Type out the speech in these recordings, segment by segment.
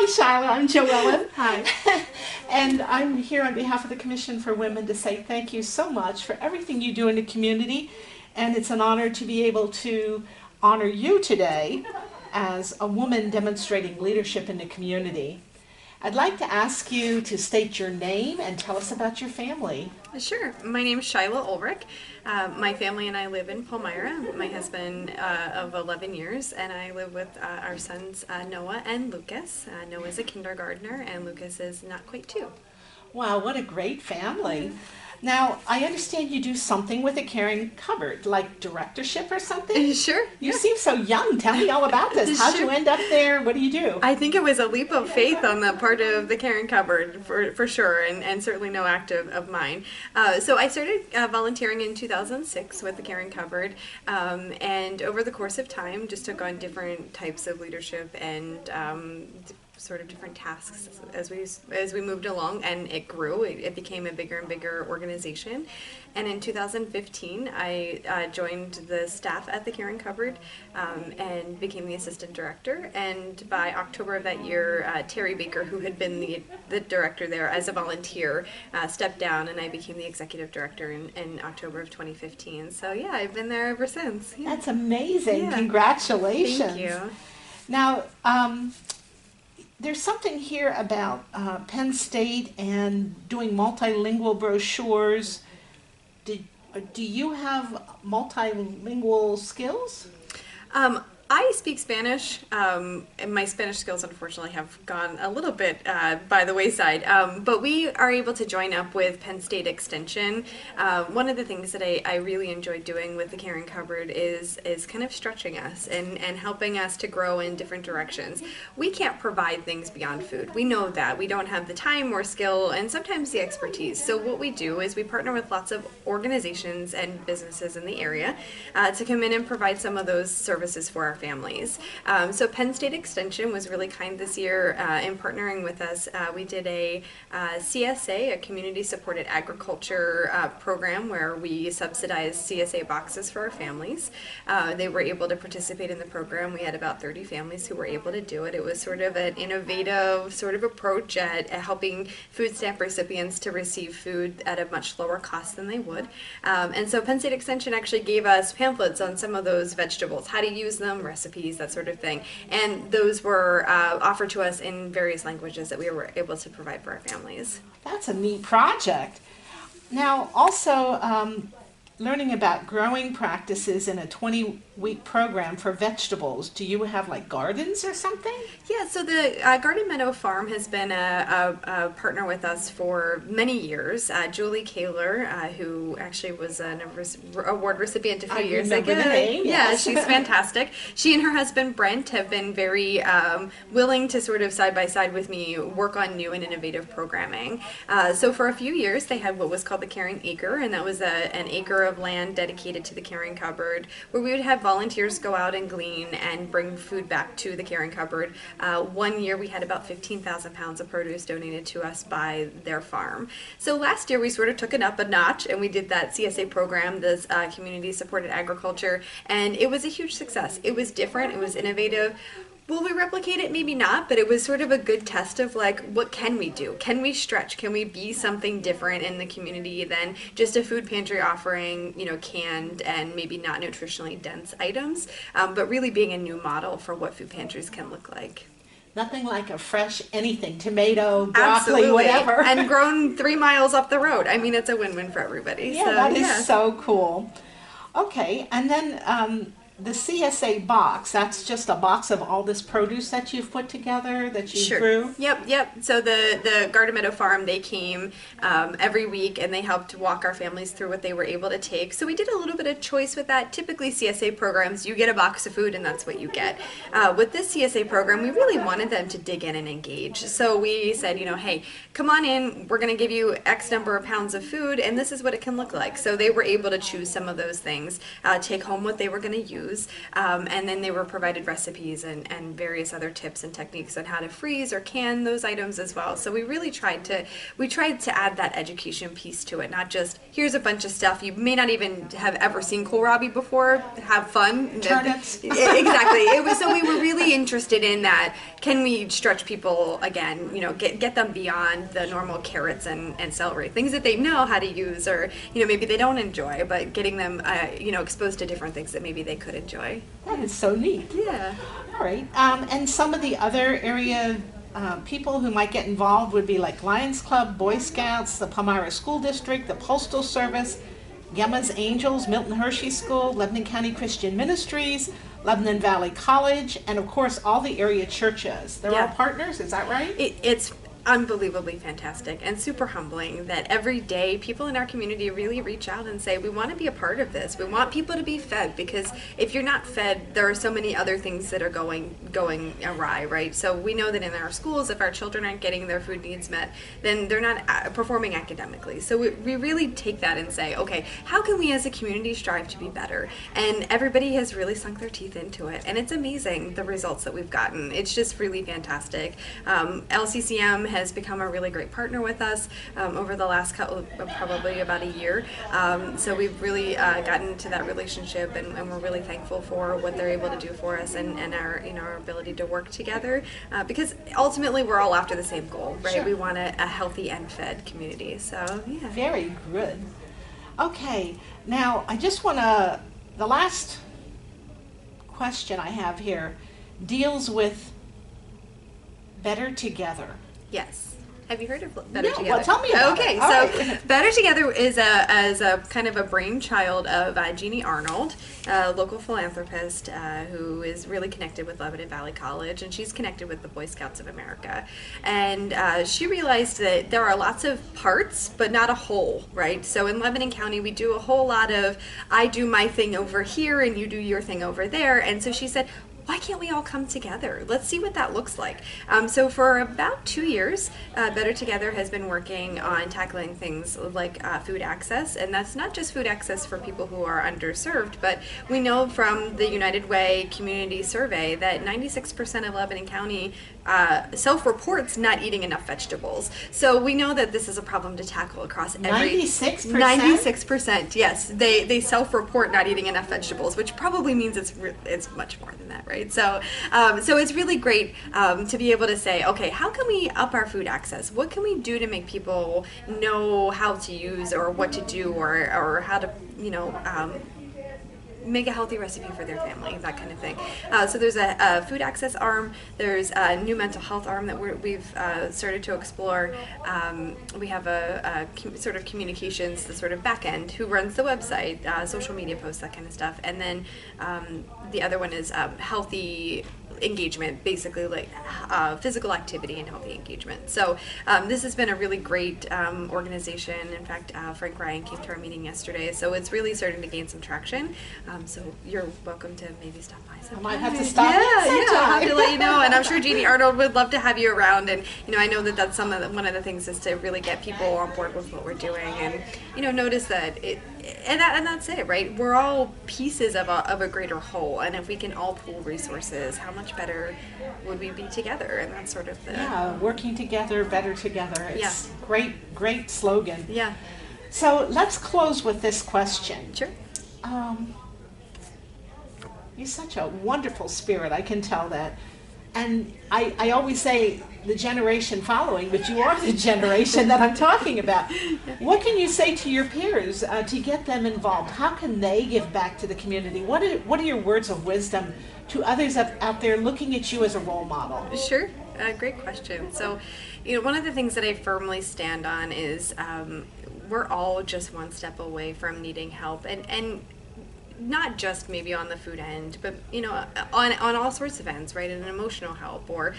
Hi, Shila. I'm Joellen. Hi. And I'm here on behalf of the Commission for Women to say thank you so much for everything you do in the community. And it's an honor to be able to honor you today as a woman demonstrating leadership in the community. I'd like to ask you to state your name and tell us about your family. Sure. My name is Shila Ulrich. My family and I live in Palmyra. My husband of 11 years, and I live with our sons Noah and Lucas. Noah's a kindergartner, and Lucas is not quite 2. Wow, what a great family. Now, I understand you do something with a caring cupboard, like directorship or something? Sure. You seem so young. Tell me all about this. How'd you end up there? What do you do? I think it was a leap of faith on the part of the caring cupboard, for sure, and certainly no act of mine. So I started volunteering in 2006 with the caring cupboard, and over the course of time just took on different types of leadership and sort of different tasks as we moved along, and it grew. It became a bigger and bigger organization. And in 2015, I joined the staff at the Caring Cupboard and became the assistant director. And by October of that year, Terry Baker, who had been the director there as a volunteer, stepped down, and I became the executive director in October of 2015. So yeah, I've been there ever since. Yeah. That's amazing. Yeah. Congratulations. Thank you. Now, there's something here about Penn State and doing multilingual brochures. Do you have multilingual skills? I speak Spanish, and my Spanish skills unfortunately have gone a little bit by the wayside, but we are able to join up with Penn State Extension. One of the things that I really enjoy doing with the Caring Cupboard is kind of stretching us and helping us to grow in different directions. We can't provide things beyond food. We know that. We don't have the time or skill and sometimes the expertise. So what we do is we partner with lots of organizations and businesses in the area to come in and provide some of those services for our families. So Penn State Extension was really kind this year in partnering with us. We did a CSA, a community supported agriculture program, where we subsidized CSA boxes for our families. They were able to participate in the program. We had about 30 families who were able to do it. It was sort of an innovative sort of approach at helping food stamp recipients to receive food at a much lower cost than they would. And so Penn State Extension actually gave us pamphlets on some of those vegetables, how to use them, recipes, that sort of thing. And those were offered to us in various languages that we were able to provide for our families. That's a neat project. Now, also learning about growing practices in a 20-week program for vegetables. Do you have like gardens or something? Yeah, so the Garden Meadow Farm has been a partner with us for many years. Julie Kaler, who actually was an award recipient a few years ago. The name, yes. Yeah, she's fantastic. She and her husband Brent have been very willing to sort of side by side with me work on new and innovative programming. So for a few years they had what was called the Caring Acre, and that was an acre of land dedicated to the Caring Cupboard, where we would have volunteers go out and glean and bring food back to the Caring Cupboard. One year we had about 15,000 pounds of produce donated to us by their farm. So last year we sort of took it up a notch, and we did that CSA program, this community supported agriculture, and it was a huge success. It was different, it was innovative. Will we replicate it? Maybe not, but it was sort of a good test of like, what can we do? Can we stretch? Can we be something different in the community than just a food pantry offering, canned and maybe not nutritionally dense items, but really being a new model for what food pantries can look like. Nothing like a fresh anything, tomato, broccoli, Absolutely. whatever. And grown 3 miles up the road. I mean, it's a win-win for everybody. Yeah, so, that is so cool. Okay, and then the CSA Box, that's just a box of all this produce that you've put together, that you grew? Yep. So the Garden Meadow Farm, they came every week and they helped walk our families through what they were able to take. So we did a little bit of choice with that. Typically CSA programs, you get a box of food and that's what you get. With this CSA program, we really wanted them to dig in and engage. So we said, hey, come on in, we're going to give you X number of pounds of food and this is what it can look like. So they were able to choose some of those things, take home what they were going to use. use, and then they were provided recipes and various other tips and techniques on how to freeze or can those items as well. So we really tried to add that education piece to it, not just here's a bunch of stuff you may not even have ever seen kohlrabi before. Have fun. Turnips. Exactly. So we were really interested in that. Can we stretch people again? Get them beyond the normal carrots and celery, things that they know how to use, or maybe they don't enjoy, but getting them exposed to different things that maybe they could enjoy. That is so neat. Yeah. All right. And some of the other area people who might get involved would be like Lions Club, Boy Scouts, the Palmyra School District, the Postal Service, Gemma's Angels, Milton Hershey School, Lebanon County Christian Ministries, Lebanon Valley College, and of course all the area churches. They're all partners, is that right? It's unbelievably fantastic and super humbling that every day people in our community really reach out and say, we want to be a part of this. We want people to be fed, because if you're not fed, there are so many other things that are going awry, right? So we know that in our schools, if our children aren't getting their food needs met, then they're not performing academically. So we really take that and say, okay, how can we as a community strive to be better? And everybody has really sunk their teeth into it, and it's amazing the results that we've gotten. It's just really fantastic. LCCM has become a really great partner with us over the last probably about a year. So we've really gotten to that relationship, and we're really thankful for what they're able to do for us, and our ability to work together, because ultimately we're all after the same goal, right? Sure. We want a healthy and fed community. So yeah. Very good. Okay, now I just want the last question I have here deals with Better Together. Yes. Have you heard of Better No, Together? well, tell me about okay, it. All so right. Better Together is a kind of a brainchild of Jeannie Arnold, a local philanthropist who is really connected with Lebanon Valley College, and she's connected with the Boy Scouts of America. And she realized that there are lots of parts, but not a whole, right? So in Lebanon County, we do a whole lot of, I do my thing over here and you do your thing over there. And so she said, why can't we all come together? Let's see what that looks like. So for about 2 years, Better Together has been working on tackling things like food access, and that's not just food access for people who are underserved, but we know from the United Way community survey that 96% of Lebanon County self-reports not eating enough vegetables. So we know that this is a problem to tackle across every... 96%? 96%, yes. They self-report not eating enough vegetables, which probably means it's much more than that, right? So it's really great to be able to say, okay, how can we up our food access? What can we do to make people know how to use or what to do or how to, make a healthy recipe for their family, that kind of thing. So there's a food access arm, there's a new mental health arm that we've started to explore. We have a sort of communications, the sort of back end, who runs the website, social media posts, that kind of stuff. And then the other one is healthy engagement, basically like physical activity and healthy engagement. So this has been a really great organization. In fact, Frank Ryan came to our meeting yesterday, so it's really starting to gain some traction. So you're welcome to maybe stop by sometime. I might have to stop. I'll have to let you know, and I'm sure Jeannie Arnold would love to have you around. And I know that that's one of the things is to really get people on board with what we're doing, and notice that that's it, right? We're all pieces of a greater whole, and if we can all pool resources, how much better would we be together? And that's sort of the working together, better together. It's great slogan. Yeah. So let's close with this question. Sure. You're such a wonderful spirit, I can tell that. And I always say the generation following, but you are the generation that I'm talking about. What can you say to your peers to get them involved? How can they give back to the community? What are your words of wisdom to others out there looking at you as a role model? Sure. Great question. So, one of the things that I firmly stand on is we're all just one step away from needing help, and not just maybe on the food end, but on all sorts of ends, right? And emotional help or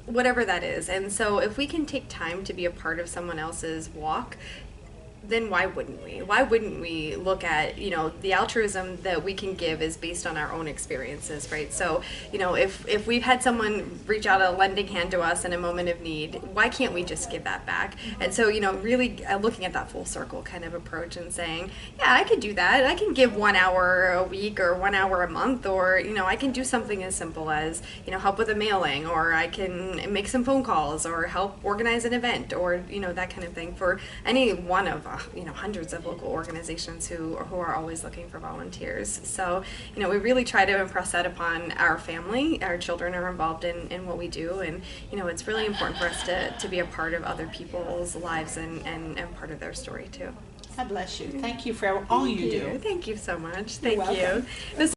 whatever that is. And so if we can take time to be a part of someone else's walk, then why wouldn't we? Why wouldn't we look at, the altruism that we can give is based on our own experiences, right? So, if we've had someone reach out a lending hand to us in a moment of need, why can't we just give that back? And so, really looking at that full circle kind of approach and saying, yeah, I could do that. I can give 1 hour a week or 1 hour a month, or, I can do something as simple as, help with a mailing, or I can make some phone calls or help organize an event, or, that kind of thing for any one of hundreds of local organizations who are always looking for volunteers. So, we really try to impress that upon our family. Our children are involved in what we do, and, it's really important for us to be a part of other people's lives and part of their story too. God bless you. Thank you for all you do. Thank you so much. You're Thank welcome. you.